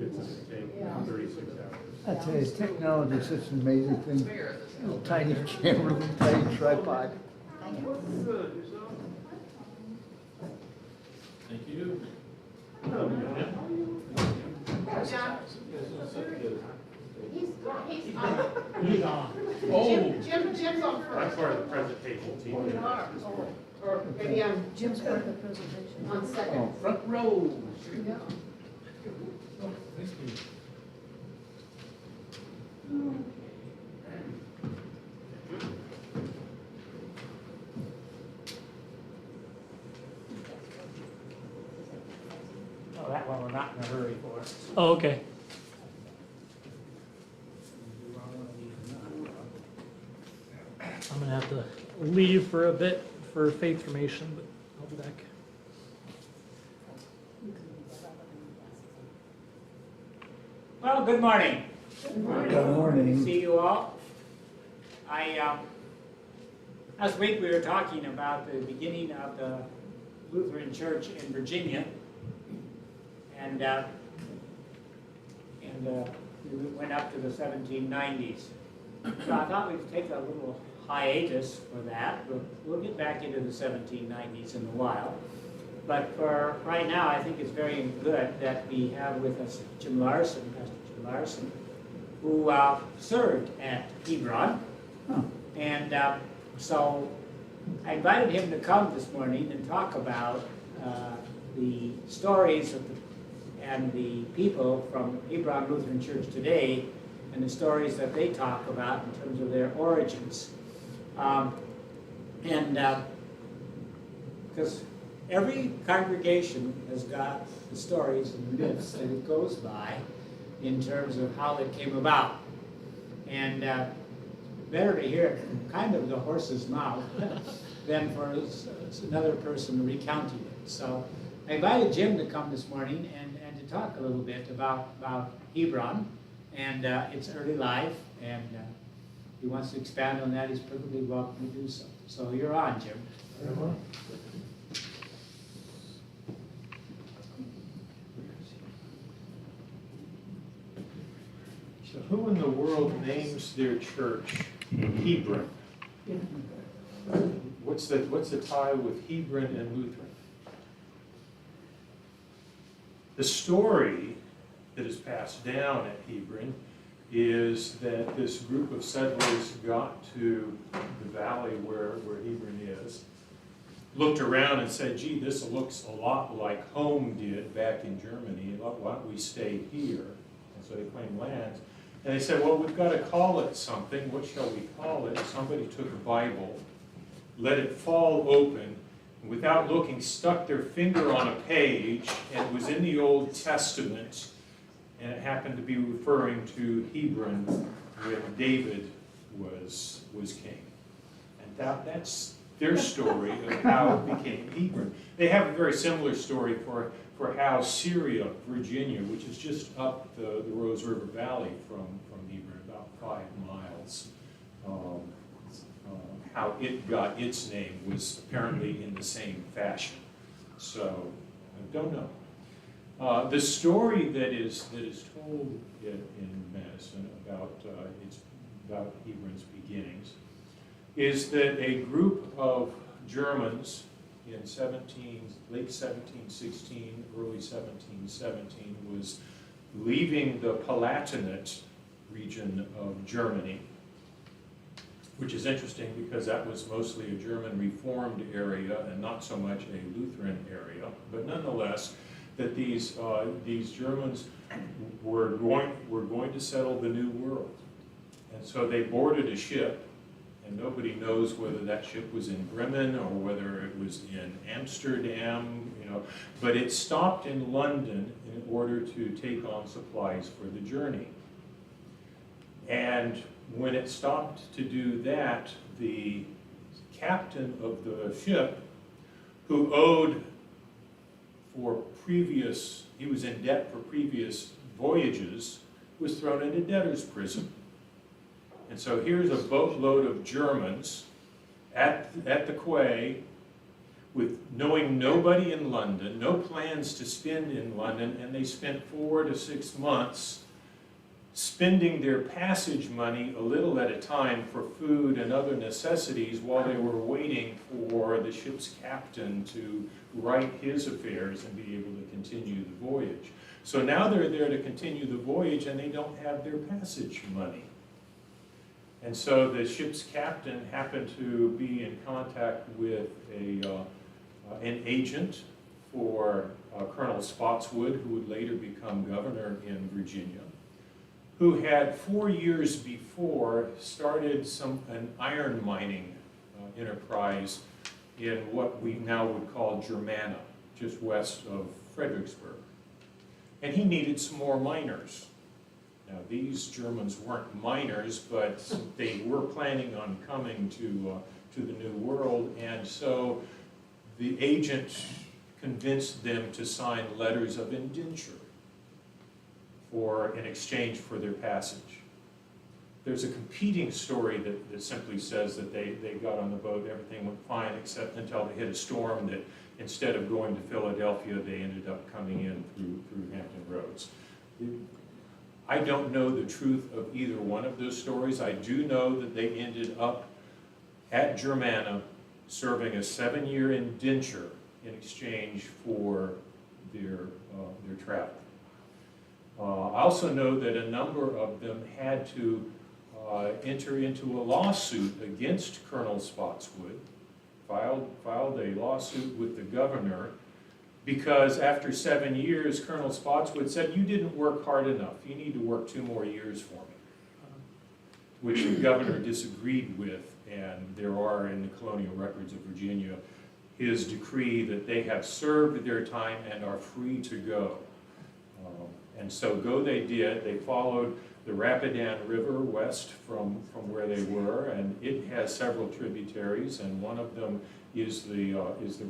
It's going to take 36 hours. I tell you, technology is such an amazing thing. Little tiny camera, little tiny tripod. Thank you. John? He's on. Oh, Jim's on I'm first. part of the presentation team. Or maybe I'm Jim's part of the presentation. on second. Oh, Front row. Yeah. Oh, that one we're not in a hurry for. Oh, okay. I'm gonna have to leave for a bit for faith formation, but I'll be back. Well, good morning. Good morning. See you all. Last week we were talking about the beginning of the Lutheran Church in Virginia, and we went up to the 1790s. So I thought we'd take a little hiatus for that. We'll get back into the 1790s in a while. But for right now, I think it's very good that we have with us Jim Larson, Pastor Jim Larson, who served at Hebron. Huh. And so I invited him to come this morning and talk about the stories of and the people from Hebron Lutheran Church today and the stories that they talk about in terms of their origins. Because every congregation has got the stories and myths that it goes by in terms of how it came about. And better to hear it from kind of the horse's mouth than for another person recounting it. So I invited Jim to come this morning and to talk a little bit about Hebron and its early life, and he wants to expand on that. He's perfectly welcome to do so. So you're on, Jim. So who in the world names their church Hebron? What's the tie with Hebron and Lutheran? The story that is passed down at Hebron is that this group of settlers got to the valley where Hebron is, looked around and said, gee, this looks a lot like home did back in Germany. Why don't we stay here? And so they claimed lands. And they said, well, we've got to call it something. What shall we call it? Somebody took a Bible, let it fall open, and without looking, stuck their finger on a page, and it was in the Old Testament, and it happened to be referring to Hebron, where David was king. And that's their story of how it became Hebron. They have a very similar story for how Syria, Virginia, which is just up the Rose River Valley from Hebron, about 5 miles, how it got its name was apparently in the same fashion. So, I don't know. The story that is told in Madison about Hebron's beginnings is that a group of Germans in late 1716, early 1717 was leaving the Palatinate region of Germany, which is interesting because that was mostly a German Reformed area and not so much a Lutheran area. But nonetheless, that these Germans were going to settle the New World, and so they boarded a ship. And nobody knows whether that ship was in Bremen or whether it was in Amsterdam, but it stopped in London in order to take on supplies for the journey. And when it stopped to do that, the captain of the ship, who owed he was in debt for previous voyages, was thrown into debtor's prison. And so here's a boatload of Germans at the quay with knowing nobody in London, no plans to spend in London, and they spent 4 to 6 months spending their passage money a little at a time for food and other necessities while they were waiting for the ship's captain to right his affairs and be able to continue the voyage. So now they're there to continue the voyage and they don't have their passage money. And so the ship's captain happened to be in contact with an agent for Colonel Spotswood, who would later become governor in Virginia, who had 4 years before started an iron mining enterprise in what we now would call Germana, just west of Fredericksburg. And he needed some more miners. Now, these Germans weren't miners, but they were planning on coming to the New World, and so the agent convinced them to sign letters of indenture in exchange for their passage. There's a competing story that simply says that they got on the boat, everything went fine, except until they hit a storm that instead of going to Philadelphia, they ended up coming in through Hampton Roads. I don't know the truth of either one of those stories. I do know that they ended up at Germana serving a 7-year indenture in exchange for their travel. I also know that a number of them had to enter into a lawsuit against Colonel Spotswood, filed a lawsuit with the governor, because after 7 years, Colonel Spotswood said, "You didn't work hard enough. You need to work 2 more years for me," which the governor disagreed with, and there are in the colonial records of Virginia his decree that they have served their time and are free to go. And so go they did. They followed the Rapidan River west from where they were, and it has several tributaries, and one of them is the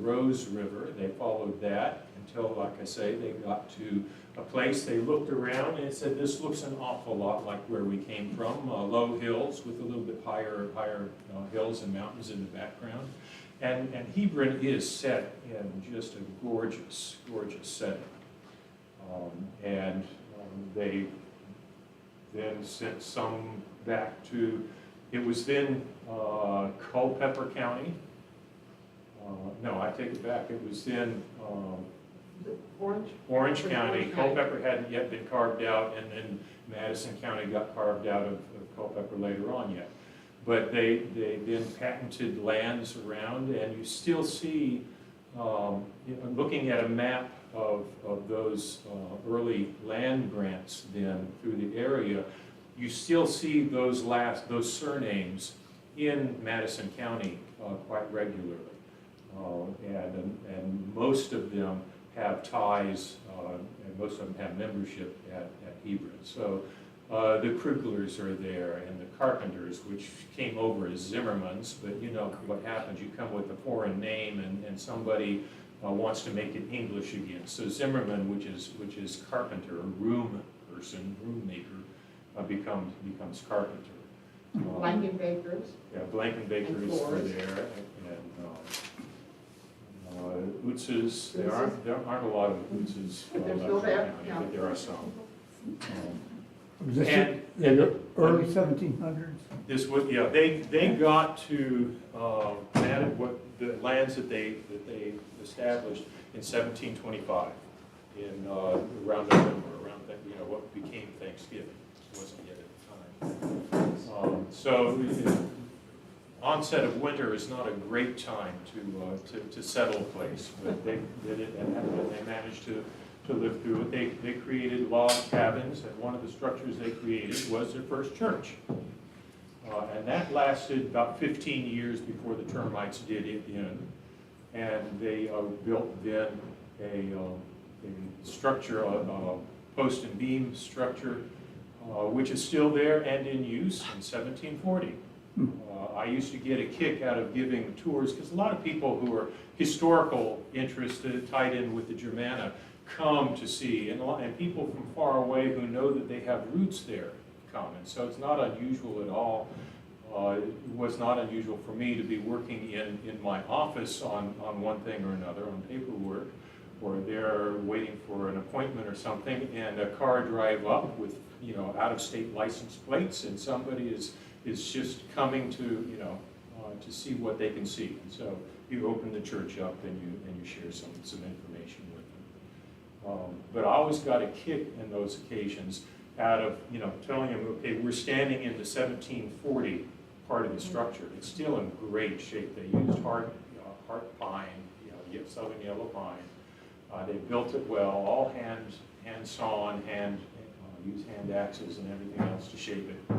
Rose River. They followed that until, like I say, they got to a place. They looked around and said, "This looks an awful lot like where we came from, low hills with a little bit higher hills and mountains in the background." And Hebron is set in just a gorgeous, gorgeous setting. They then sent some back to, it was then Culpeper County. No, I take it back. It was then Orange County. Culpeper hadn't yet been carved out, and then Madison County got carved out of Culpeper later on yet. But they then patented lands around, and you still see, looking at a map of those early land grants then through the area, you still see those surnames in Madison County quite regularly. And most of them have ties, and most of them have membership at Hebron. So the Kruglers are there, and the Carpenters, which came over as Zimmermans, but you know what happens, you come with a foreign name and somebody wants to make it English again. So Zimmerman, which is carpenter, room person, room maker, becomes carpenter. Blankenbakers. Yeah, Blankenbakers are there, and Utzes. There aren't a lot of Utzes But there's left no in there, the county, but there are some. Was this And- in the early 1700s? This was, yeah, they got to the lands that they established in 1725, around November, around what became Thanksgiving. It wasn't yet at the time. So onset of winter is not a great time to settle a place, but they did it, and they managed to live through it. They created log cabins, and one of the structures they created was their first church. And that lasted about 15 years before the termites did it in. And they built then a structure, a post and beam structure, which is still there and in use in 1740. I used to get a kick out of giving tours, because a lot of people who are historical interested, tied in with the Germana, come to see, and people from far away who know that they have roots there come, and so it's not unusual at all It was not unusual for me to be working in my office on one thing or another, on paperwork, or they're waiting for an appointment or something, and a car drive up with, you know, out-of-state license plates, and somebody is just coming to, you know, to see what they can see. And so you open the church up and you share some information with them. But I always got a kick in those occasions out of, you know, telling them, okay, we're standing in the 1740 part of the structure. It's still in great shape. They used heart pine, you know, southern yellow pine. They built it well, all hand sawn, use hand axes and everything else to shape it.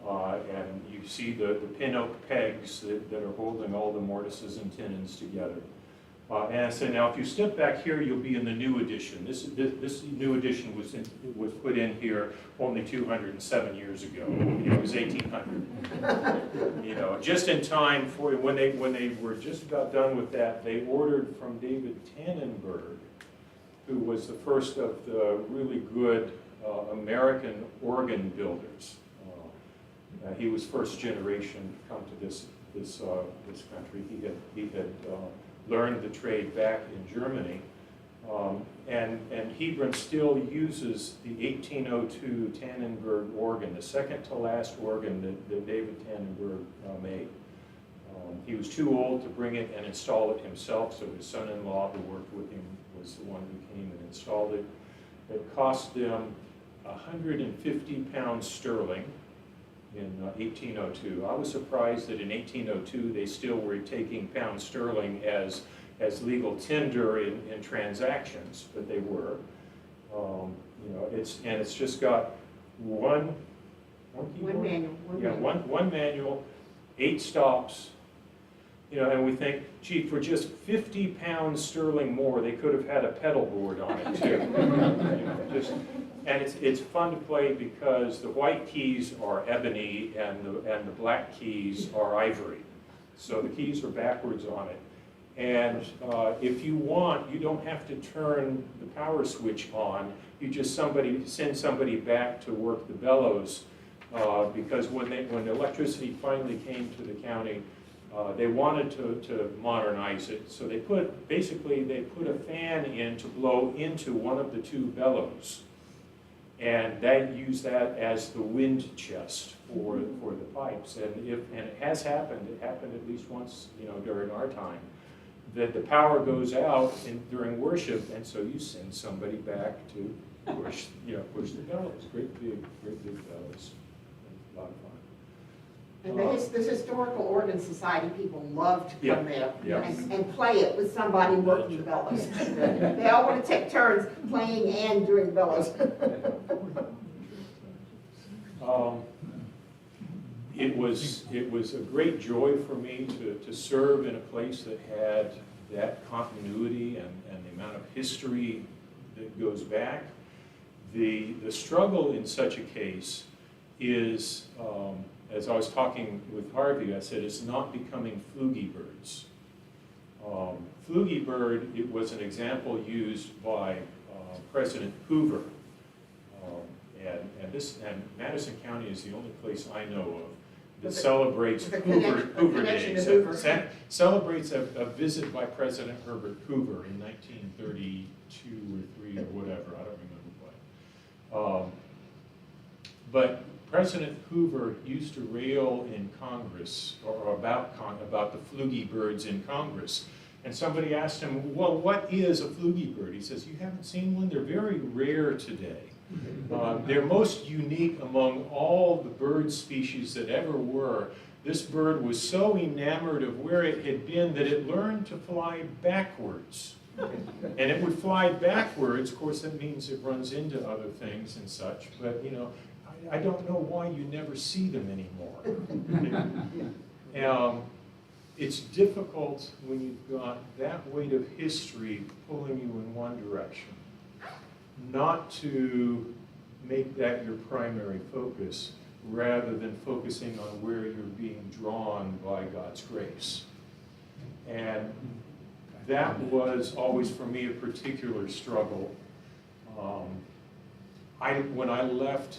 And you see the pin oak pegs that are holding all the mortises and tenons together. And I said, now if you step back here, you'll be in the new edition. This new edition was put in here only 207 years ago. It was 1800. You know, just in time for when they were just about done with that, they ordered from David Tannenberg, who was the first of the really good American organ builders. He was first generation to come to this country. He had learned the trade back in Germany, and Hebron still uses the 1802 Tannenberg organ, the second to last organ that David Tannenberg made. He was too old to bring it and install it himself, so his son-in-law who worked with him was the one who came and installed it. It cost them 150 pounds sterling in 1802. I was surprised that in 1802 they still were taking pound sterling as legal tender in transactions, but they were. You know, it's just got one keyboard? One manual. One manual, 8 stops. You know, and we think, gee, for just 50 pounds sterling more, they could have had a pedal board on it too. You know, and it's fun to play because the white keys are ebony and the black keys are ivory. So the keys are backwards on it. And if you want, you don't have to turn the power switch on. You just send somebody back to work the bellows because when the electricity finally came to the county, they wanted to modernize it. So they put a fan in to blow into one of the 2 bellows. And they use that as the wind chest for the pipes. And it has happened. It happened at least once, you know, during our time, that the power goes out during worship, and so you send somebody back to push the bellows. Great big bellows. A lot of fun. And the Historical Organ Society people love to come there Yeah. and play it with somebody working the bellows. They all want to take turns playing and doing the bellows. It was a great joy for me to serve in a place that had that continuity and the amount of history that goes back. The struggle in such a case is, as I was talking with Harvey, I said, it's not becoming flugy-birds. Flugy-bird, it was an example used by President Hoover. And Madison County is the only place I know of that celebrates Hoover Days. Celebrates a visit by President Herbert Hoover in 1932 or 3 or whatever, I don't remember what. But President Hoover used to rail in Congress or about the flugy-birds in Congress. And somebody asked him, well, what is a flugy-bird? He says, you haven't seen one? They're very rare today. They're most unique among all the bird species that ever were. This bird was so enamored of where it had been that it learned to fly backwards. And it would fly backwards. Of course, that means it runs into other things and such. But, you know, I don't know why you never see them anymore. It's difficult when you've got that weight of history pulling you in one direction, not to make that your primary focus, rather than focusing on where you're being drawn by God's grace. And that was always for me a particular struggle. When I left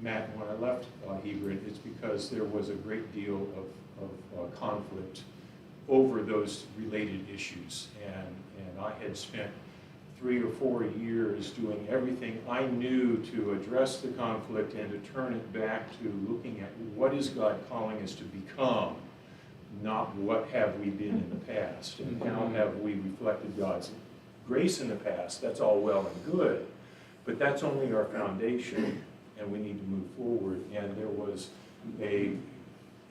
Matt, when I left Hebron, it's because there was a great deal of conflict over those related issues. And I had spent 3 or 4 years doing everything I knew to address the conflict and to turn it back to looking at what is God calling us to become, not what have we been in the past, and how have we reflected God's grace in the past. That's all well and good, but that's only our foundation, and we need to move forward. And there was a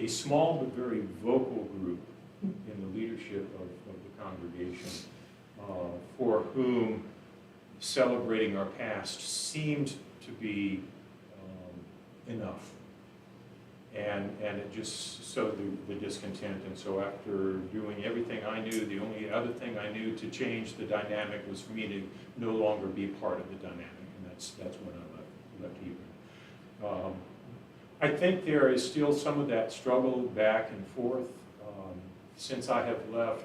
small but very vocal group in the leadership of the congregation for whom celebrating our past seemed to be enough. And it just sowed the discontent. And so after doing everything I knew, the only other thing I knew to change the dynamic was for me to no longer be part of the dynamic. And that's when I left Hebron. I think there is still some of that struggle back and forth. Since I have left,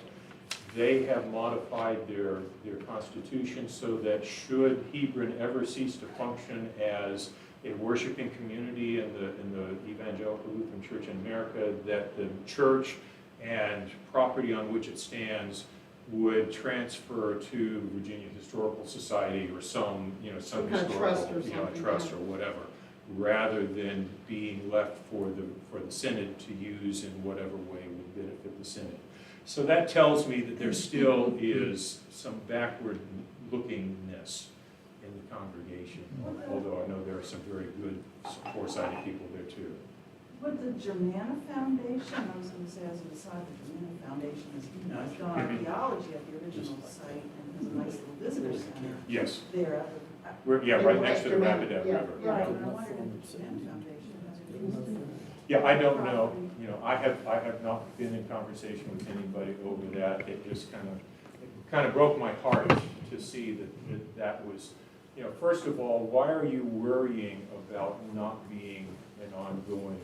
they have modified their constitution so that should Hebron ever cease to function as a worshiping community in the Evangelical Lutheran Church in America, that the church and property on which it stands would transfer to Virginia Historical Society or some Some kind of trust or historical something, trust yeah. or whatever, rather than being left for the synod to use in whatever way would benefit the synod. So that tells me that there still is some backward lookingness in the congregation, although I know there are some very good, foresighted people there too. Would the Germana Foundation, I was going to say as an aside, the Germana Foundation has, has done archaeology at the original site and has a nice little visitor center Yes, there at the, right next to the Rapidan Yeah. River. right, and I wondered if the Germana Foundation has any. Yeah, I don't know, I have not been in conversation with anybody over that. It just kind of broke my heart to see that was, first of all, why are you worrying about not being an ongoing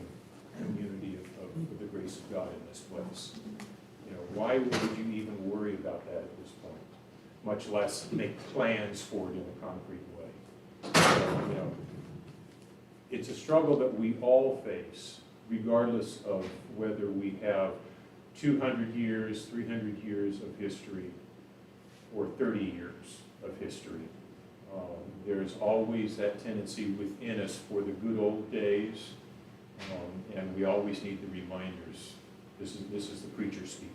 community of the grace of God in this place? Why would you even worry about that at this point, much less make plans for it in a concrete way? So, it's a struggle that we all face, regardless of whether we have 200 years, 300 years of history, or 30 years of history. There's always that tendency within us for the good old days, and we always need the reminders. This is the preacher speaking.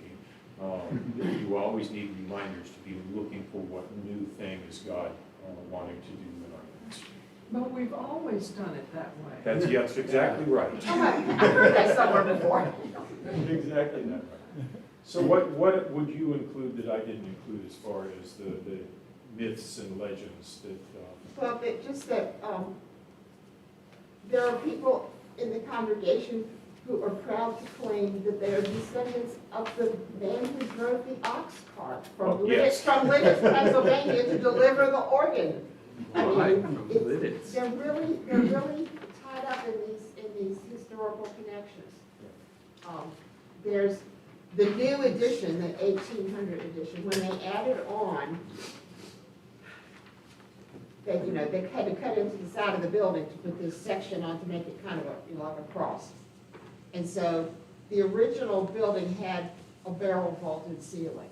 You always need reminders to be looking for what new thing is God wanting to do in our midst. But we've always done it that way. That's exactly right. I've heard that somewhere before. Exactly that right. So what would you include that I didn't include as far as the myths and legends that? Well, just that there are people in the congregation who are proud to claim that they are descendants of the man who drove the ox cart from Yes. Lidditz, Pennsylvania, to deliver the organ. I Well, I mean, remember it's- Lidditz. they're really tied up in these historical connections. There's the new edition, the 1800 edition, when they added on, they had to cut into the side of the building to put this section on to make it kind of like a cross. And so the original building had a barrel vaulted ceiling.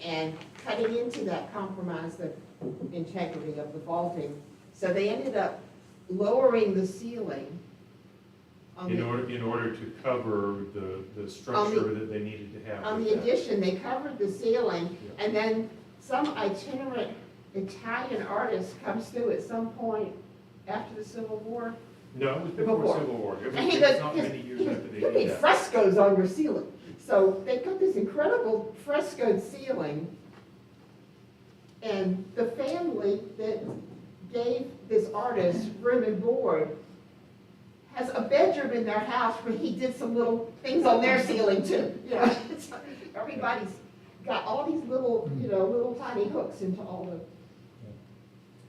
And cutting into that compromised the integrity of the vaulting. So they ended up lowering the ceiling on In order to cover the structure that they needed to have. on with the that. addition, they covered the ceiling, Yeah. and then some itinerant Italian artist comes through at some point after the Civil War. No, it was before Before. Civil War. It And he was goes, not many years after they you did need that. frescoes on your ceiling. So they put this incredible frescoed ceiling, and the family that gave this artist room and board has a bedroom in their house where he did some little things on their ceiling too. It's like everybody's got all these little, little tiny hooks into all the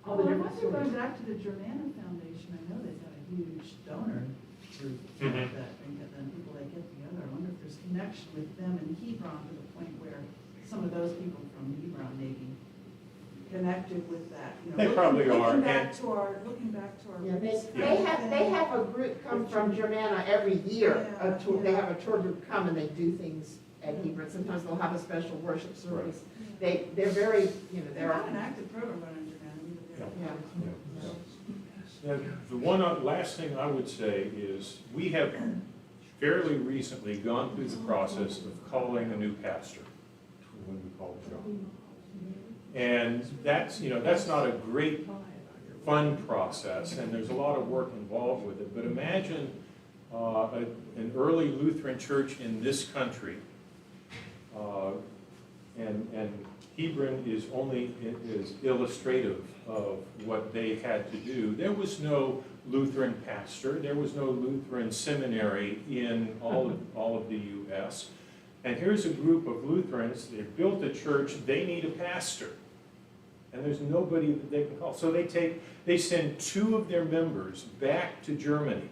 Well, I different wonder, stories. going back to the Germana Foundation, I know they've got a huge donor group Mhm. that bring it, and people they get together. I wonder if there's connection with them in Hebron to the point where some of those people from Hebron maybe connected with that. You know, They probably are, Looking and- back to our Yeah, roots. they have a group come from Germanna every year. Yeah, Tour. They yeah. have a tour group come and they do things at Hebron. Sometimes they'll have a special worship service. They're very, you know, They're not an active program running in Japan. Yeah. Now, the last thing I would say is, we have fairly recently gone through the process of calling a new pastor, when we called John. And that's, you know, that's not a great, fun process, and there's a lot of work involved with it. But imagine an early Lutheran church in this country, and Hebron is illustrative of what they had to do. There was no Lutheran pastor, there was no Lutheran seminary in all of the U.S. And here's a group of Lutherans, they've built a church, they need a pastor. And there's nobody that they can call. So they send 2 of their members back to Germany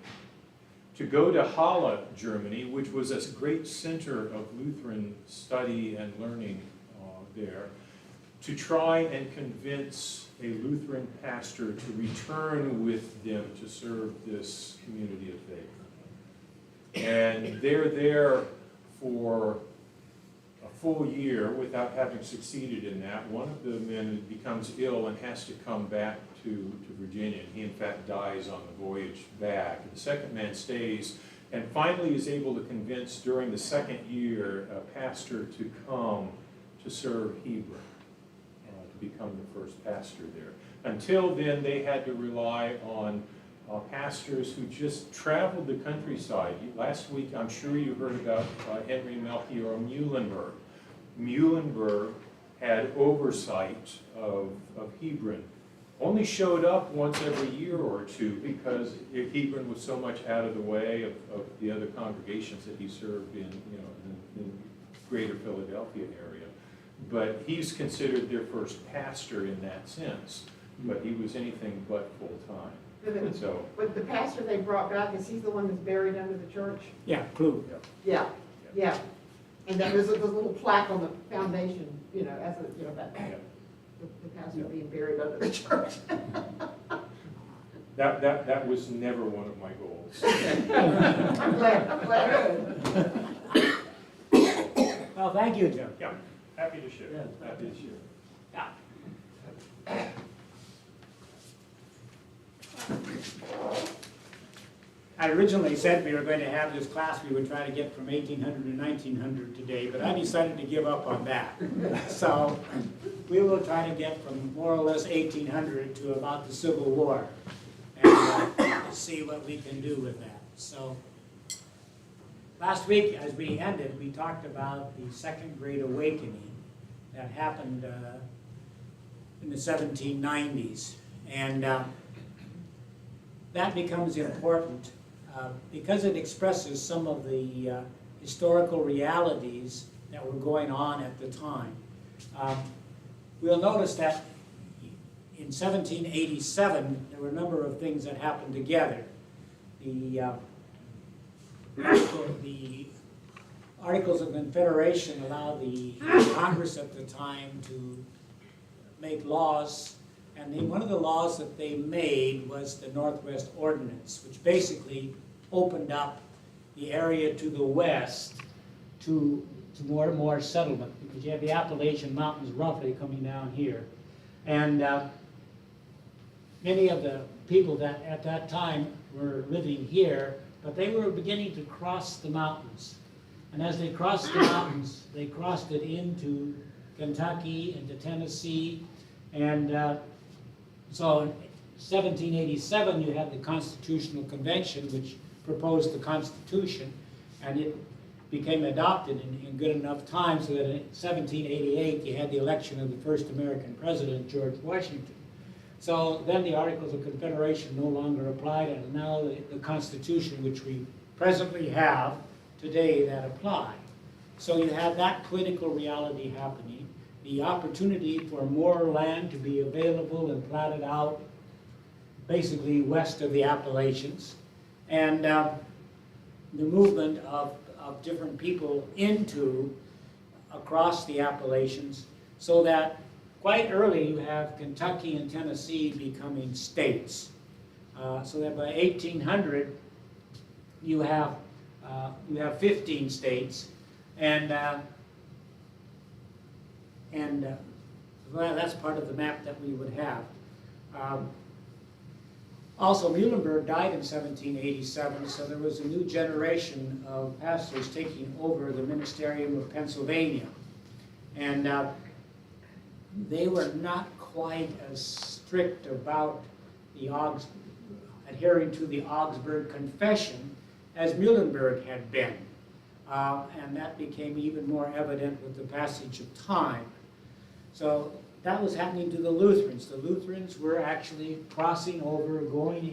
to go to Halle, Germany, which was a great center of Lutheran study and learning there, to try and convince a Lutheran pastor to return with them to serve this community of faith. And they're there for a full year without having succeeded in that. One of the men becomes ill and has to come back to Virginia. And he, in fact, dies on the voyage back. The second man stays and finally is able to convince, during the second year, a pastor to come to serve Hebron, to become the first pastor there. Until then, they had to rely on pastors who just traveled the countryside. Last week, I'm sure you heard about Henry Melchior Muhlenberg. Muhlenberg had oversight of Hebron. Only showed up once every year or two because Hebron was so much out of the way of the other congregations that he served in, you know, in greater Philadelphia area. But he's considered their first pastor in that sense. But he was anything but full-time. So, But the pastor they brought back, is he the one that's buried under the church? Yeah, Klug. Yeah, yeah. And then there's a little plaque on the foundation, you know, as a, you know, that, the pastor being buried under the church. that was never one of my goals. I'm glad. Well, thank you, Jim. Yeah, happy to share. Yeah. Happy to share. Yeah. I originally said we were going to have this class, we would try to get from 1800 to 1900 today, but I decided to give up on that. So we will try to get from more or less 1800 to about the Civil War and see what we can do with that. So last week, as we ended, we talked about the Second Great Awakening that happened in the 1790s. And that becomes important because it expresses some of the historical realities that were going on at the time. We'll notice that in 1787, there were a number of things that happened together. The Articles of Confederation allowed the Congress at the time to make laws, and one of the laws that they made was the Northwest Ordinance, which basically opened up the area to the west to more and more settlement, because you have the Appalachian Mountains roughly coming down here. And many of the people that at that time were living here, but they were beginning to cross the mountains. And as they crossed the mountains, they crossed it into Kentucky, into Tennessee, and so in 1787 you had the Constitutional Convention, which proposed the Constitution, and it became adopted in good enough time so that in 1788 you had the election of the first American president, George Washington. So then the Articles of Confederation no longer applied, and now the Constitution, which we presently have today, that apply. So you have that political reality happening, the opportunity for more land to be available and platted out basically west of the Appalachians, and the movement of different people across the Appalachians, so that quite early you have Kentucky and Tennessee becoming states. So that by 1800 you have 15 states, and well, that's part of the map that we would have. Also, Muhlenberg died in 1787, so there was a new generation of pastors taking over the ministerium of Pennsylvania. And they were not quite as strict about adhering to the Augsburg Confession as Muhlenberg had been. And that became even more evident with the passage of time. So that was happening to the Lutherans. The Lutherans were actually crossing over, going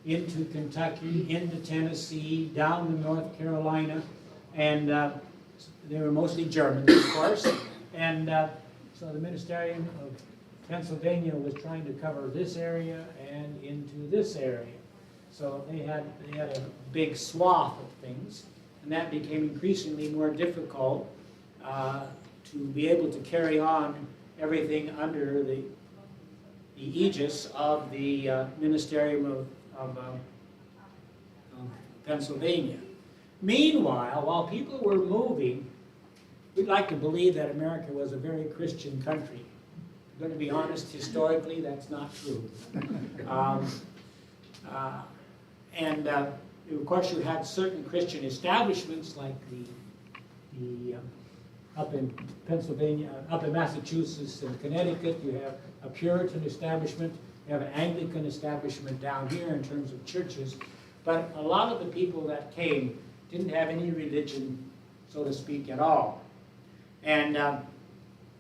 into Kentucky, into Tennessee, down to North Carolina, and they were mostly Germans, of course. And so the ministerium of Pennsylvania was trying to cover this area and into this area. So they had a big swath of things, and that became increasingly more difficult to be able to carry on everything under the aegis of the ministerium of Pennsylvania. Meanwhile, while people were moving, we'd like to believe that America was a very Christian country. I'm going to be honest, historically, that's not true. Of course, you had certain Christian establishments like the up in Pennsylvania, up in Massachusetts and Connecticut, you have a Puritan establishment, you have an Anglican establishment down here in terms of churches, but a lot of the people that came didn't have any religion, so to speak, at all. And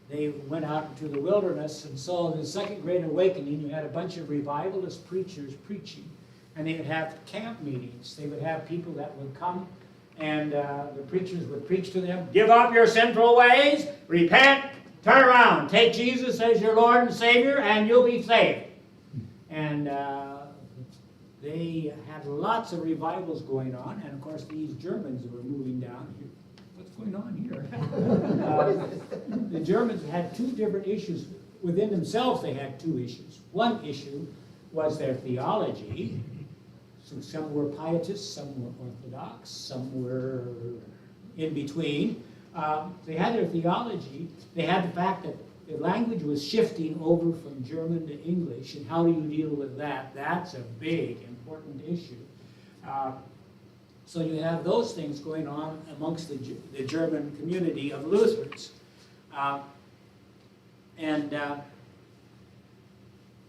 they went out into the wilderness, and so in the Second Great Awakening, you had a bunch of revivalist preachers preaching, and they would have camp meetings. They would have people that would come, and the preachers would preach to them, give up your sinful ways, repent, turn around, take Jesus as your Lord and Savior, and you'll be saved. And they had lots of revivals going on, and of course these Germans were moving down here. What's going on here? The Germans had two different issues. Within themselves they had two issues. One issue was their theology. So some were pietists, some were Orthodox, some were in between. They had their theology. They had the fact that the language was shifting over from German to English, and how do you deal with that? That's a big, important issue. So you have those things going on amongst the German community of Lutherans.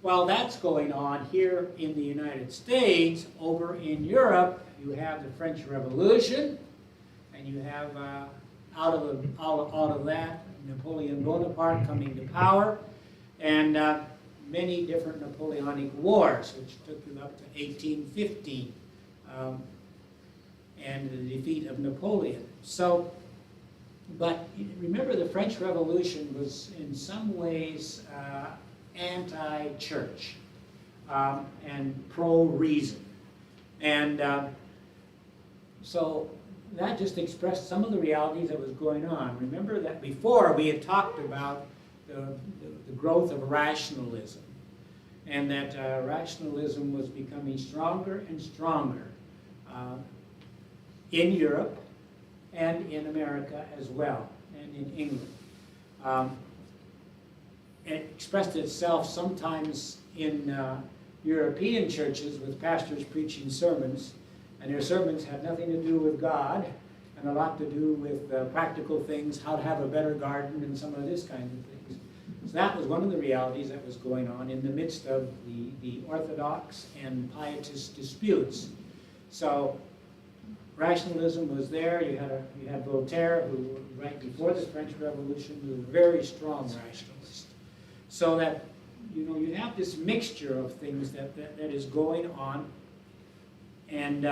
While that's going on here in the United States, over in Europe, you have the French Revolution, and you have out of that Napoleon Bonaparte coming to power, and many different Napoleonic wars, which took you up to 1815, and the defeat of Napoleon. So, but remember, the French Revolution was in some ways anti-church and pro-reason. And so that just expressed some of the realities that was going on. Remember that before we had talked about the growth of rationalism, and that rationalism was becoming stronger and stronger in Europe and in America as well, and in England. It expressed itself sometimes in European churches with pastors preaching sermons, and their sermons had nothing to do with God and a lot to do with practical things, how to have a better garden and some of this kind of things. So that was one of the realities that was going on in the midst of the Orthodox and Pietist disputes. So rationalism was there. You had Voltaire, who right before the French Revolution was a very strong rationalist. So that you have this mixture of things that is going on, and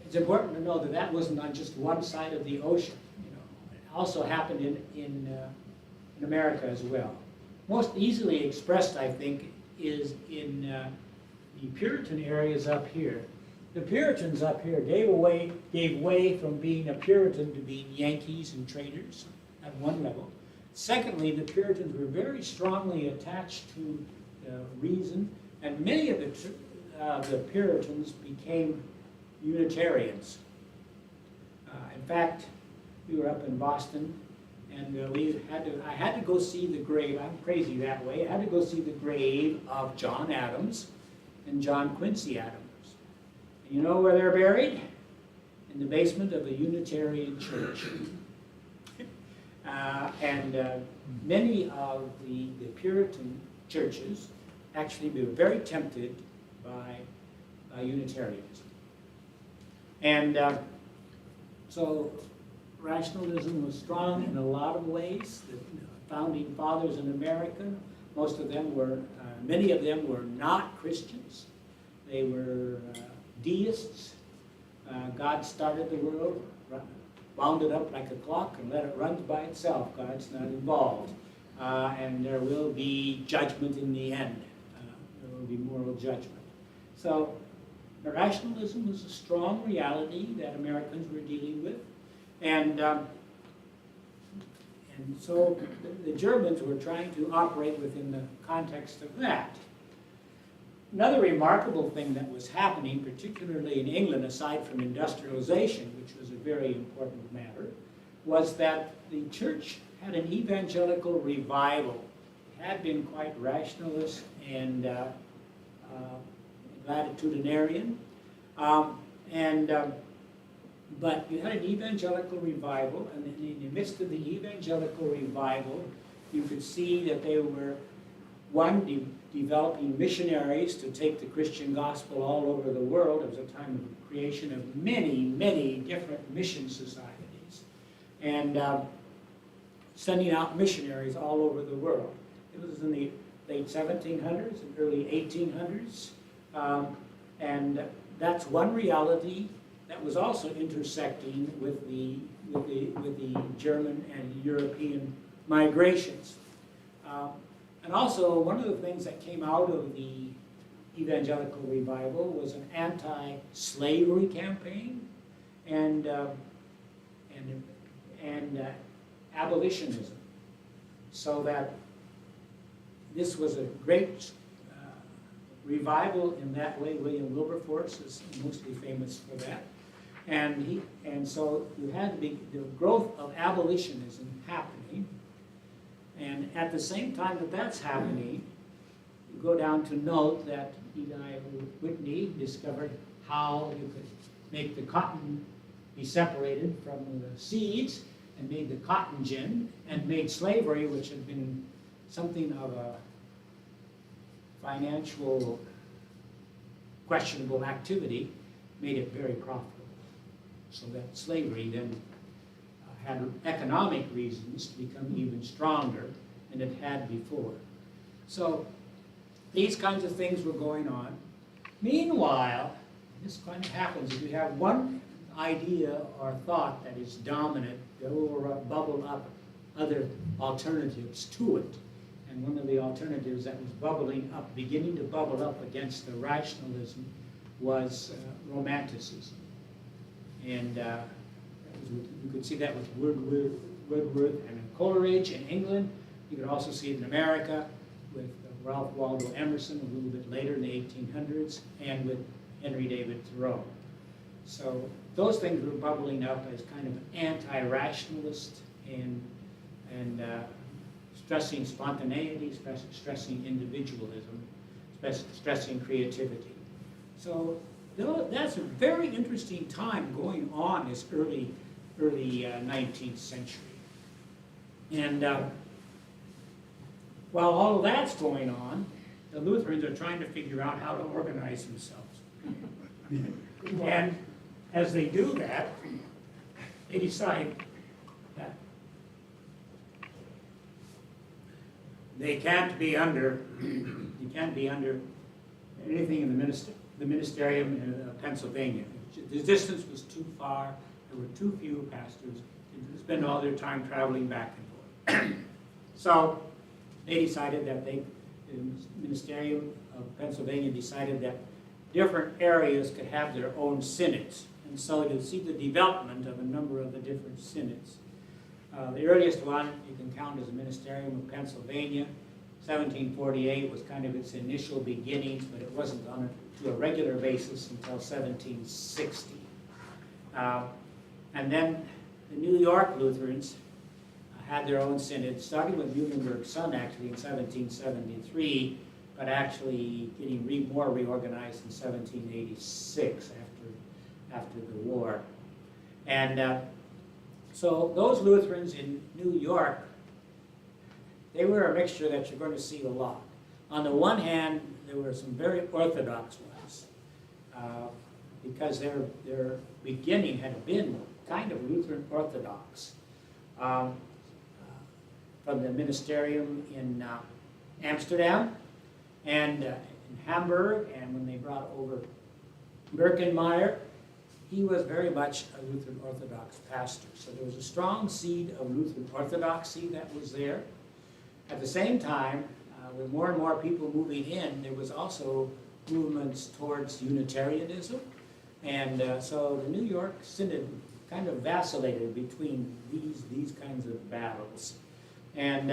it's important to know that that wasn't on just one side of the ocean. It also happened in America as well. Most easily expressed, I think, is in the Puritan areas up here. The Puritans up here gave way from being a Puritan to being Yankees and traders at one level. Secondly, the Puritans were very strongly attached to reason, and many of the Puritans became Unitarians. In fact, we were up in Boston, and I had to go see the grave. I'm crazy that way. I had to go see the grave of John Adams and John Quincy Adams. And you know where they're buried? In the basement of a Unitarian church. Many of the Puritan churches actually were very tempted by Unitarianism. And so rationalism was strong in a lot of ways. The founding fathers in America, many of them were not Christians. They were deists. God started the world, wound it up like a clock and let it run by itself. God's not involved. And there will be judgment in the end. There will be moral judgment. So rationalism was a strong reality that Americans were dealing with. And so the Germans were trying to operate within the context of that. Another remarkable thing that was happening, particularly in England, aside from industrialization, which was a very important matter, was that the church had an evangelical revival. It had been quite rationalist and latitudinarian, but you had an evangelical revival, and in the midst of the evangelical revival, you could see that they were, developing missionaries to take the Christian gospel all over the world. It was a time of creation of many, many different mission societies, and sending out missionaries all over the world. It was in the late 1700s and early 1800s, and that's one reality that was also intersecting with the German and European migrations. And also, one of the things that came out of the evangelical revival was an anti-slavery campaign and abolitionism. So that this was a great revival in that way. William Wilberforce is mostly famous for that. And so you had the growth of abolitionism happening. And at the same time that that's happening, you go down to note that Eli Whitney discovered how you could make the cotton be separated from the seeds and made the cotton gin and made slavery, which had been something of a financial questionable activity, made it very profitable. So that slavery then had economic reasons to become even stronger than it had before. So these kinds of things were going on. Meanwhile, this kind of happens if you have one idea or thought that is dominant, there will bubble up other alternatives to it. And one of the alternatives that was bubbling up, beginning to bubble up against the rationalism, was Romanticism. And you could see that with Wordsworth and Coleridge in England. You could also see it in America with Ralph Waldo Emerson a little bit later in the 1800s, and with Henry David Thoreau. So those things were bubbling up as kind of anti-rationalist and stressing spontaneity, stressing individualism, stressing creativity. So that's a very interesting time going on this early 19th century. And while all of that's going on, the Lutherans are trying to figure out how to organize themselves. And as they do that, they decide that they can't be under anything in the ministerium of Pennsylvania. The distance was too far. There were too few pastors to spend all their time traveling back and forth. So they decided that the ministerium of Pennsylvania decided that different areas could have their own synods. And so you'll see the development of a number of the different synods. The earliest one you can count as the Ministerium of Pennsylvania. 1748 was kind of its initial beginnings, but it wasn't on to a regular basis until 1760. And then the New York Lutherans had their own synod, starting with Muhlenberg's son actually in 1773, but actually getting more reorganized in 1786 after the war. And so those Lutherans in New York, they were a mixture that you're going to see a lot. On the one hand, there were some very orthodox ones, because their beginning had been kind of Lutheran Orthodox. From the ministerium in Amsterdam and in Hamburg, and when they brought over Birkenmeier, he was very much a Lutheran Orthodox pastor. So there was a strong seed of Lutheran Orthodoxy that was there. At the same time, with more and more people moving in, there was also movements towards Unitarianism. And so the New York Synod kind of vacillated between these kinds of battles. And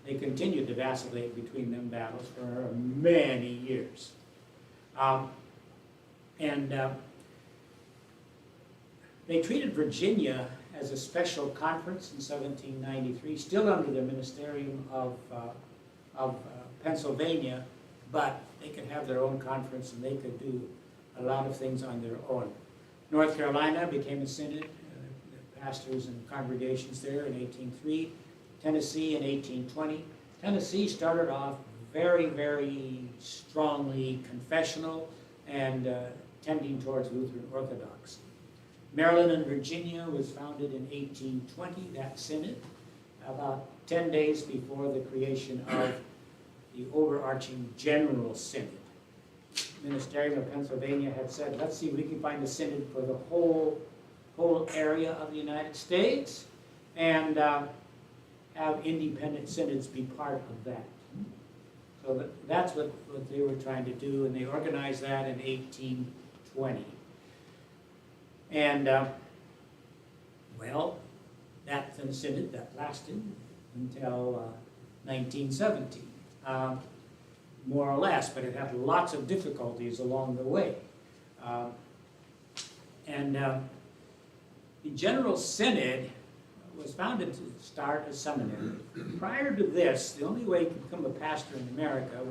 they continued to vacillate between them battles for many years. They treated Virginia as a special conference in 1793, still under the ministerium of Pennsylvania, but they could have their own conference and they could do a lot of things on their own. North Carolina became a synod, the pastors and congregations there in 1803. Tennessee in 1820. Tennessee started off very, very strongly confessional and tending towards Lutheran Orthodoxy. Maryland and Virginia was founded in 1820, that synod, about 10 days before the creation of the overarching General Synod. The Ministerium of Pennsylvania had said, let's see if we can find a synod for the whole area of the United States, and have independent synods be part of that. So that's what they were trying to do, and they organized that in 1820. And, well, that's a synod that lasted until 1917, more or less, but it had lots of difficulties along the way. The General Synod was founded to start a seminary. Prior to this, the only way you could become a pastor in America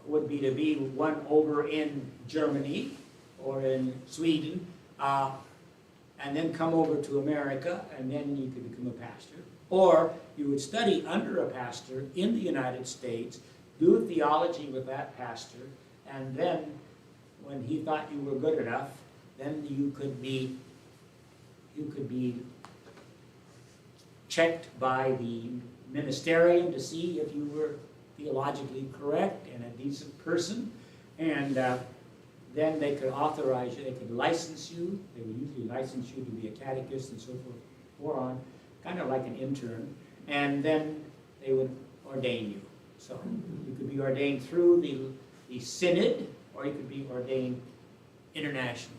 would be to be one over in Germany or in Sweden, and then come over to America, and then you could become a pastor. Or you would study under a pastor in the United States, do theology with that pastor, and then when he thought you were good enough, then you could be checked by the ministerium to see if you were theologically correct and a decent person, and then they could authorize you, they could license you. They would usually license you to be a catechist and so forth, kind of like an intern, and then they would ordain you. So you could be ordained through the synod, or you could be ordained internationally.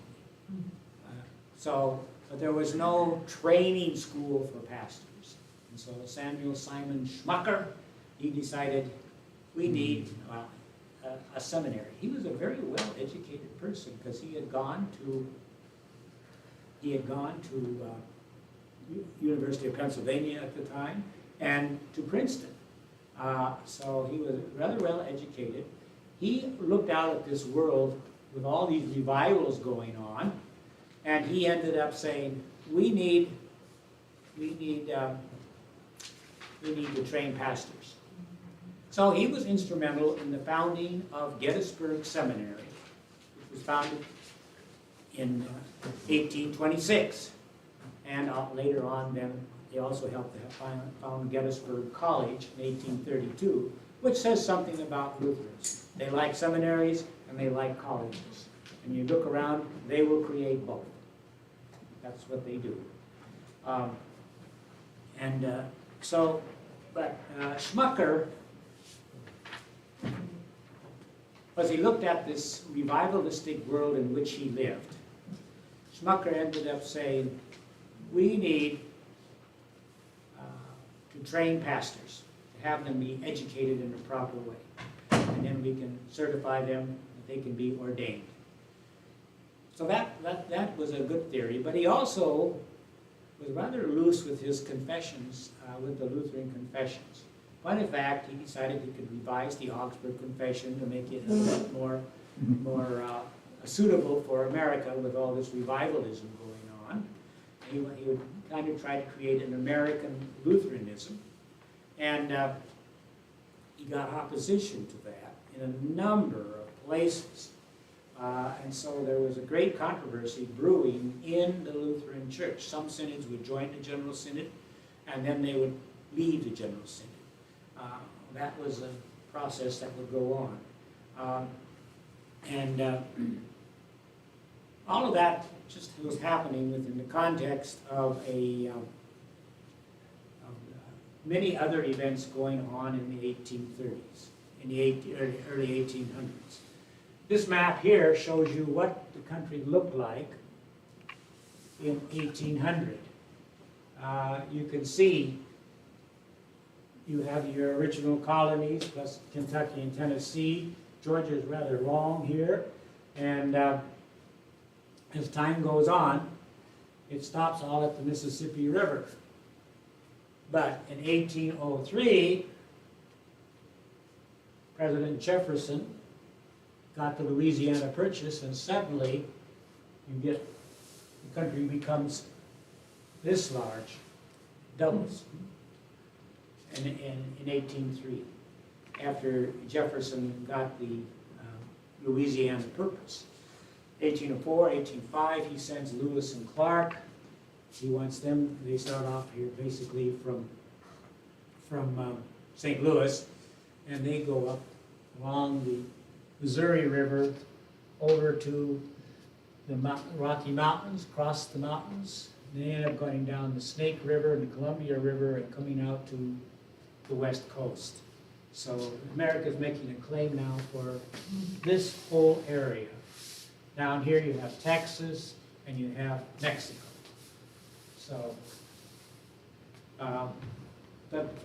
But there was no training school for pastors. And so Samuel Simon Schmucker, he decided we need a seminary. He was a very well-educated person because he had gone to University of Pennsylvania at the time and to Princeton. So he was rather well-educated. He looked out at this world with all these revivals going on, and he ended up saying, we need to train pastors. So he was instrumental in the founding of Gettysburg Seminary, which was founded in 1826. And later on, then, they also helped to found Gettysburg College in 1832, which says something about Lutherans. They like seminaries and they like colleges. And you look around, they will create both. That's what they do. Schmucker, as he looked at this revivalistic world in which he lived, Schmucker ended up saying, we need to train pastors, to have them be educated in a proper way. And then we can certify them that they can be ordained. So that was a good theory, but he also was rather loose with his confessions, with the Lutheran confessions. But in fact, he decided he could revise the Augsburg Confession to make it a bit more suitable for America with all this revivalism going on. He would kind of try to create an American Lutheranism, and he got opposition to that in a number of places. And so there was a great controversy brewing in the Lutheran Church. Some synods would join the General Synod, and then they would leave the General Synod. That was a process that would go on. All of that just was happening within the context of many other events going on in the 1830s, in the early 1800s. This map here shows you what the country looked like in 1800. You can see you have your original colonies plus Kentucky and Tennessee. Georgia is rather long here, and as time goes on, it stops all at the Mississippi River. But in 1803, President Jefferson got the Louisiana Purchase, and suddenly the country becomes this large, doubles, in 1803, after Jefferson got the Louisiana Purchase. 1804, 1805, he sends Lewis and Clark. He wants them, they start off here basically from St. Louis, and they go up along the Missouri River over to the Rocky Mountains, across the mountains. They end up going down the Snake River and the Columbia River and coming out to the West Coast. So America's making a claim now for this whole area. Down here you have Texas and you have Mexico. So,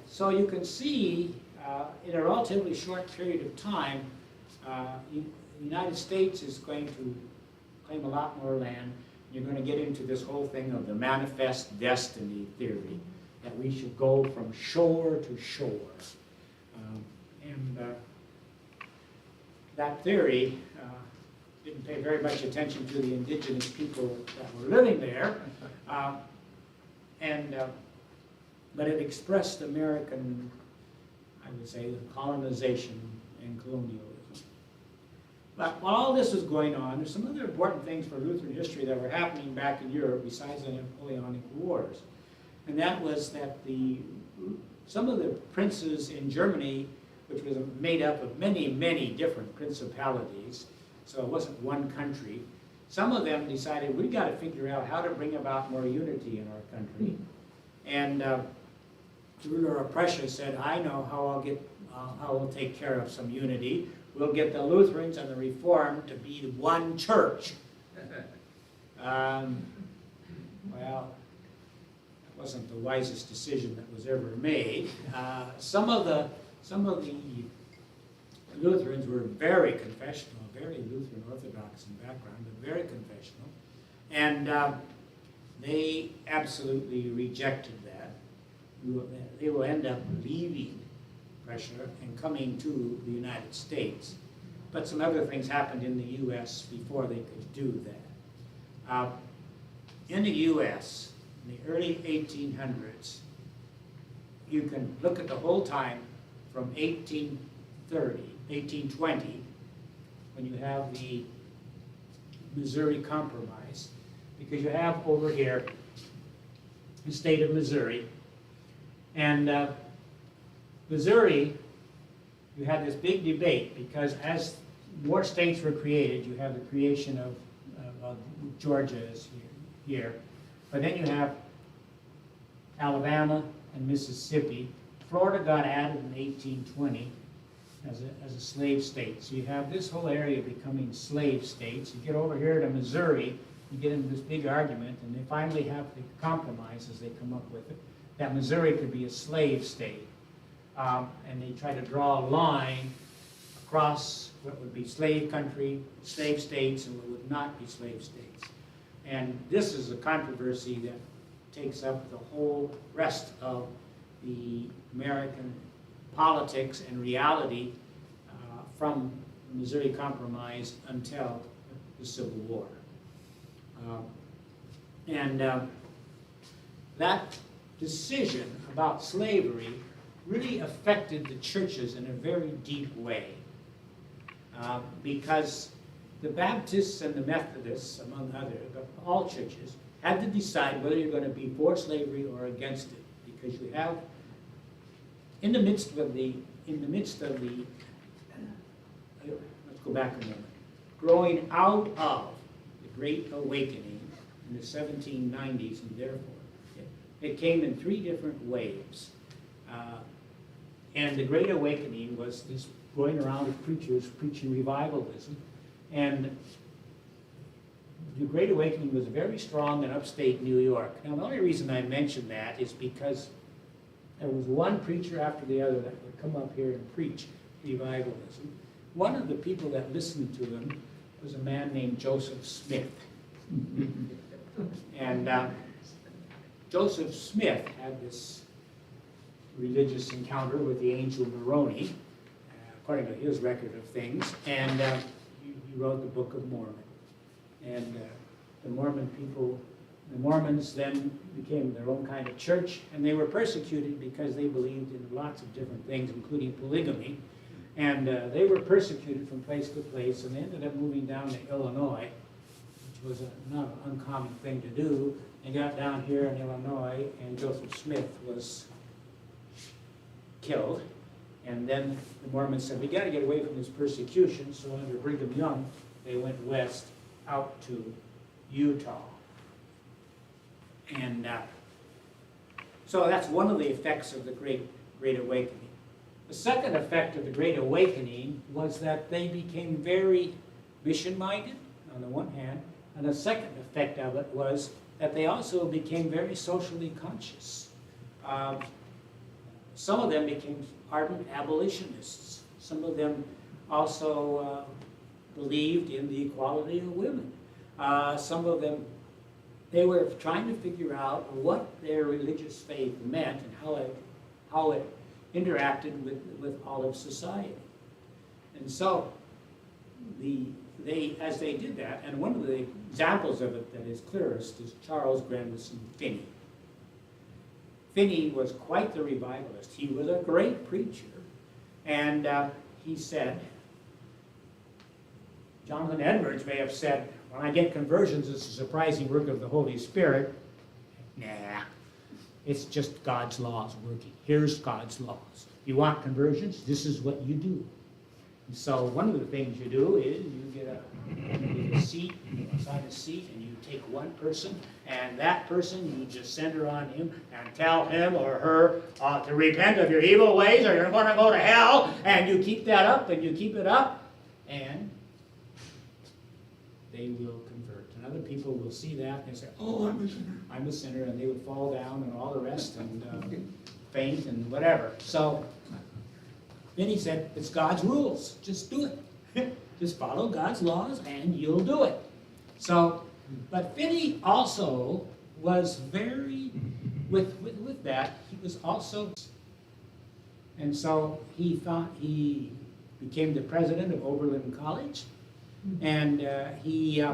so you can see in a relatively short period of time, the United States is going to claim a lot more land. You're going to get into this whole thing of the manifest destiny theory, that we should go from shore to shore. That theory didn't pay very much attention to the indigenous people that were living there, but it expressed American, I would say, colonization and colonialism. But while all this was going on, there's some other important things for Lutheran history that were happening back in Europe besides the Napoleonic Wars. And that was that some of the princes in Germany, which was made up of many, many different principalities, so it wasn't one country, some of them decided we've got to figure out how to bring about more unity in our country. And the ruler of Prussia said, I know how I'll take care of some unity. We'll get the Lutherans and the Reformed to be one church. Well, that wasn't the wisest decision that was ever made. Some of the Lutherans were very confessional, very Lutheran Orthodox in background, but very confessional. And they absolutely rejected that. They will end up leaving Prussia and coming to the United States. But some other things happened in the U.S. before they could do that. In the U.S., in the early 1800s, you can look at the whole time from 1820, when you have the Missouri Compromise, because you have over here the state of Missouri, and Missouri, you had this big debate because as more states were created, you have the creation of Georgia is here, but then you have Alabama and Mississippi. Florida got added in 1820 as a slave state. So you have this whole area becoming slave states. You get over here to Missouri, you get into this big argument, and they finally have to compromise as they come up with it. that Missouri could be a slave state. And they tried to draw a line across what would be slave country, slave states, and what would not be slave states. And this is a controversy that takes up the whole rest of the American politics and reality from the Missouri Compromise until the Civil War. That decision about slavery really affected the churches in a very deep way. Because the Baptists and the Methodists, among others, but all churches, had to decide whether you're going to be for slavery or against it. Because you have, in the midst of the, let's go back a moment, growing out of the Great Awakening in the 1790s, and therefore, it came in 3 different waves. And the Great Awakening was this going around of preachers preaching revivalism. And the Great Awakening was very strong in upstate New York. Now, the only reason I mention that is because there was one preacher after the other that would come up here and preach revivalism. One of the people that listened to him was a man named Joseph Smith. And Joseph Smith had this religious encounter with the angel Moroni, according to his record of things, and he wrote the Book of Mormon. And the Mormons then became their own kind of church, and they were persecuted because they believed in lots of different things, including polygamy. And they were persecuted from place to place, and they ended up moving down to Illinois, which was not an uncommon thing to do. They got down here in Illinois, and Joseph Smith was killed. And then the Mormons said, we got to get away from this persecution. So under Brigham Young, they went west out to Utah. And so that's one of the effects of the Great Awakening. The second effect of the Great Awakening was that they became very mission-minded, on the one hand, and the second effect of it was that they also became very socially conscious. Some of them became ardent abolitionists. Some of them also believed in the equality of women. Some of them, they were trying to figure out what their religious faith meant and how it interacted with all of society. And so as they did that, and one of the examples of it that is clearest is Charles Grandison Finney. Finney was quite the revivalist. He was a great preacher, and he said, Jonathan Edwards may have said, when I get conversions, it's a surprising work of the Holy Spirit. Nah, it's just God's laws working. Here's God's laws. You want conversions? This is what you do. And so one of the things you do is you get a seat, you assign a seat, and you take one person, and that person, you just send her on him and tell him or her to repent of your evil ways or you're going to go to hell, and you keep that up and you keep it up, and they will convert. And other people will see that and they say, oh, I'm a sinner, and they would fall down and all the rest and faint and whatever. So then he said, it's God's rules. Just do it. Just follow God's laws and you'll do it. So, but Finney also was very, with that, he was also, and so he thought he became the president of Oberlin College, and he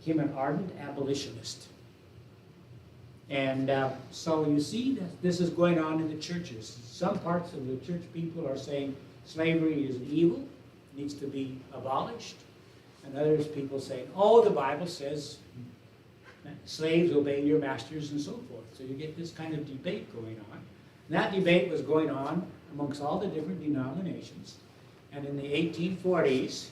became an ardent abolitionist. And so you see that this is going on in the churches. Some parts of the church people are saying slavery is evil, needs to be abolished. And others people saying, oh, the Bible says slaves obey your masters and so forth. So you get this kind of debate going on. And that debate was going on amongst all the different denominations. And in the 1840s,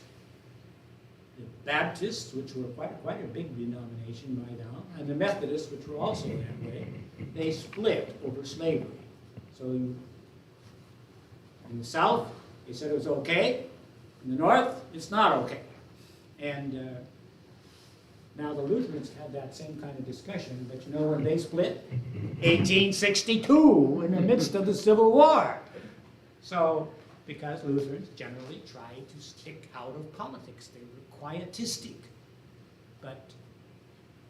the Baptists, which were quite a big denomination by now, and the Methodists, which were also that way, they split over slavery. So in the South, they said it was okay. In the North, it's not okay. And Now, the Lutherans had that same kind of discussion, but you know when they split? 1862, in the midst of the Civil War. So, because Lutherans generally try to stick out of politics, they were quietistic. But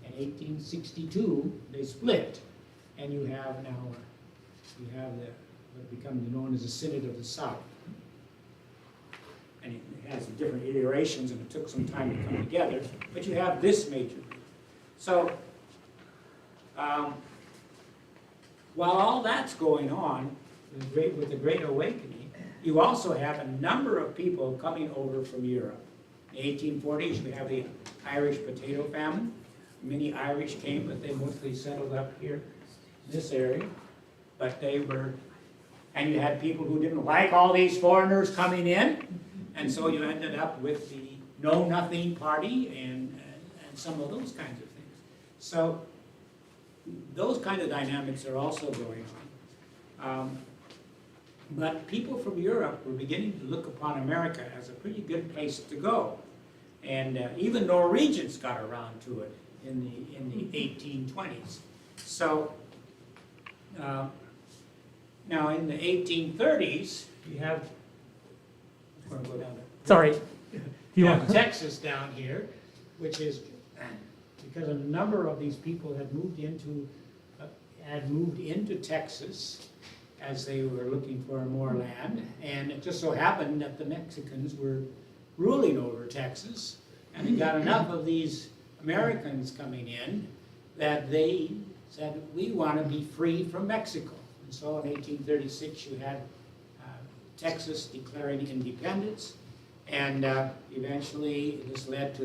in 1862, they split, and you have now, what become known as the Synod of the South. And it has different iterations, and it took some time to come together, but you have this major group. So, while all that's going on with the Great Awakening, you also have a number of people coming over from Europe. In the 1840s, we have the Irish potato famine. Many Irish came, but they mostly settled up here in this area. But they were, and you had people who didn't like all these foreigners coming in, and so you ended up with the Know Nothing Party and some of those kinds of things. So those kind of dynamics are also going on. But people from Europe were beginning to look upon America as a pretty good place to go. And even Norwegians got around to it in the 1820s. So now in the 1830s, you have, I'm going to go down there. Sorry. You have Texas down here, which is because a number of these people had moved into Texas as they were looking for more land, and it just so happened that the Mexicans were ruling over Texas, and they got enough of these Americans coming in that they said, we want to be free from Mexico. And so in 1836 you had Texas declaring independence, and eventually this led to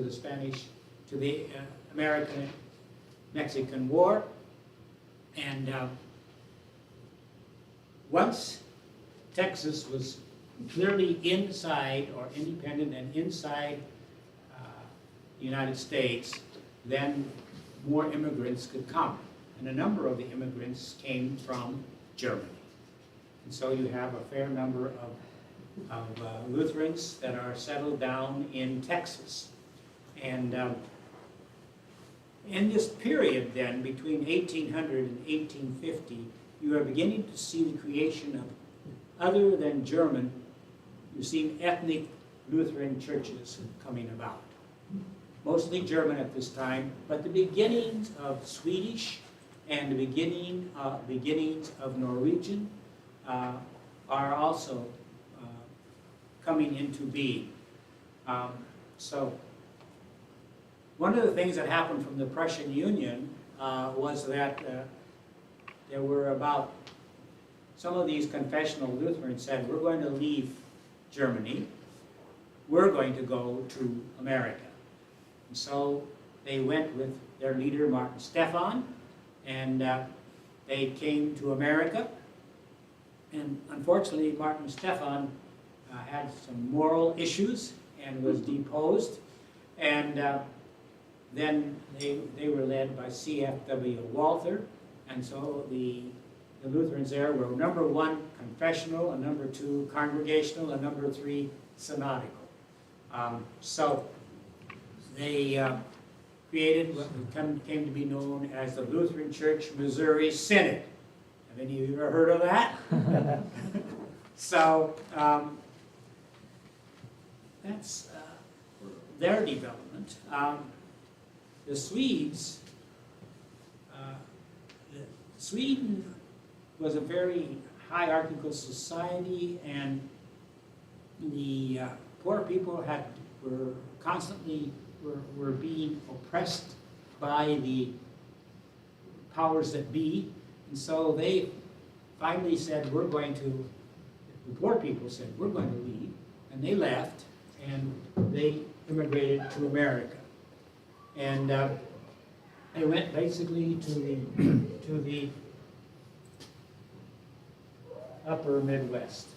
the American-Mexican War. And once Texas was clearly inside or independent and inside the United States, then more immigrants could come. And a number of the immigrants came from Germany. And so you have a fair number of Lutherans that are settled down in Texas. And in this period then, between 1800 and 1850, you are beginning to see the creation of, other than German, you're seeing ethnic Lutheran churches coming about. Mostly German at this time, but the beginnings of Swedish and the beginnings of Norwegian are also coming into being. So one of the things that happened from the Prussian Union was that there were about, some of these confessional Lutherans said, we're going to leave Germany, we're going to go to America. And so they went with their leader, Martin Stephan, and they came to America. And unfortunately, Martin Stephan had some moral issues and was deposed. And then they were led by C.F.W. Walther. And so the Lutherans there were number 1, confessional, and number 2, congregational, and number 3, synodical. So they created what came to be known as the Lutheran Church Missouri Synod. Have any of you ever heard of that? So that's their development. The Swedes, Sweden was a very hierarchical society, and the poor people were constantly being oppressed by the powers that be, and so they finally said, the poor people said, we're going to leave, and they left, and they immigrated to America. And they went basically to the upper Midwest.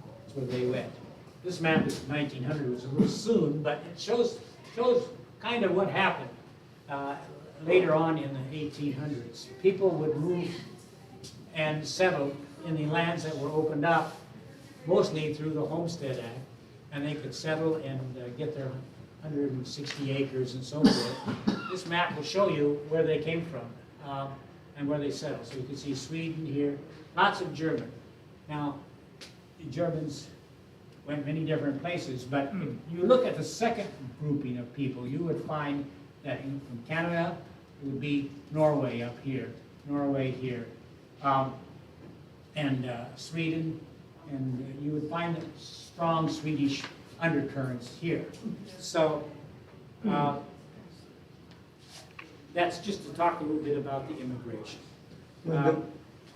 That's where they went. This map is 1900, was a little soon, but it shows kind of what happened later on in the 1800s. People would move and settle in the lands that were opened up, mostly through the Homestead Act, and they could settle and get their 160 acres and so forth. This map will show you where they came from and where they settled. So you can see Sweden here, lots of German. Now, the Germans went many different places, but if you look at the second grouping of people, you would find that from Canada, it would be Norway up here, Norway here, and Sweden, and you would find strong Swedish undercurrents here. So that's just to talk a little bit about the immigration.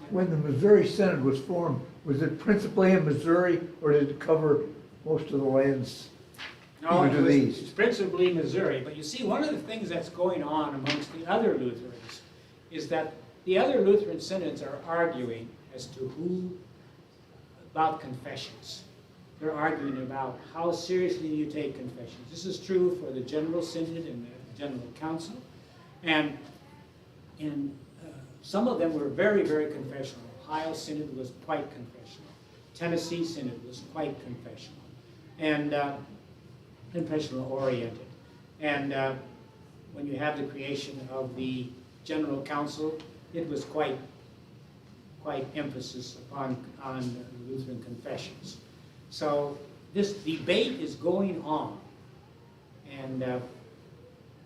When the Missouri Synod was formed, was it principally in Missouri, or did it cover most of the lands No, to the east? it's principally Missouri, but you see, one of the things that's going on amongst the other Lutherans is that the other Lutheran synods are arguing as to about confessions. They're arguing about how seriously you take confessions. This is true for the General Synod and the General Council, and some of them were very, very confessional. Ohio Synod was quite confessional. Tennessee Synod was quite confessional, and confessional oriented. And when you have the creation of the General Council, it was quite emphasis on Lutheran confessions. So this debate is going on, and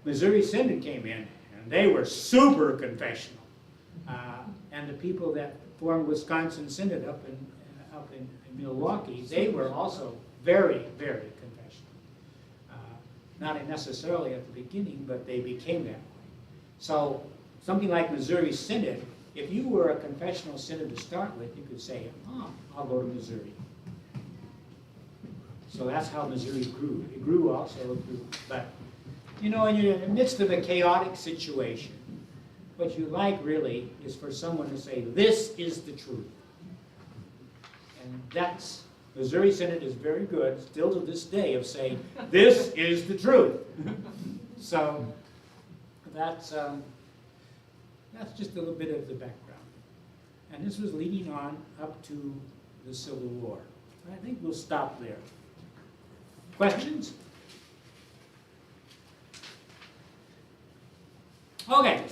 Missouri Synod came in, and they were super confessional. And the people that formed Wisconsin Synod up in Milwaukee, they were also very, very confessional. Not necessarily at the beginning, but they became that way. So something like Missouri Synod, if you were a confessional synod to start with, you could say, I'll go to Missouri. So that's how Missouri grew. It grew also, but you know, in the midst of a chaotic situation, what you like really is for someone to say, this is the truth. And that's, Missouri Synod is very good, still to this day, of saying, this is the truth. So that's just a little bit of the background. And this was leading on up to the Civil War. I think we'll stop there. Questions? Okay.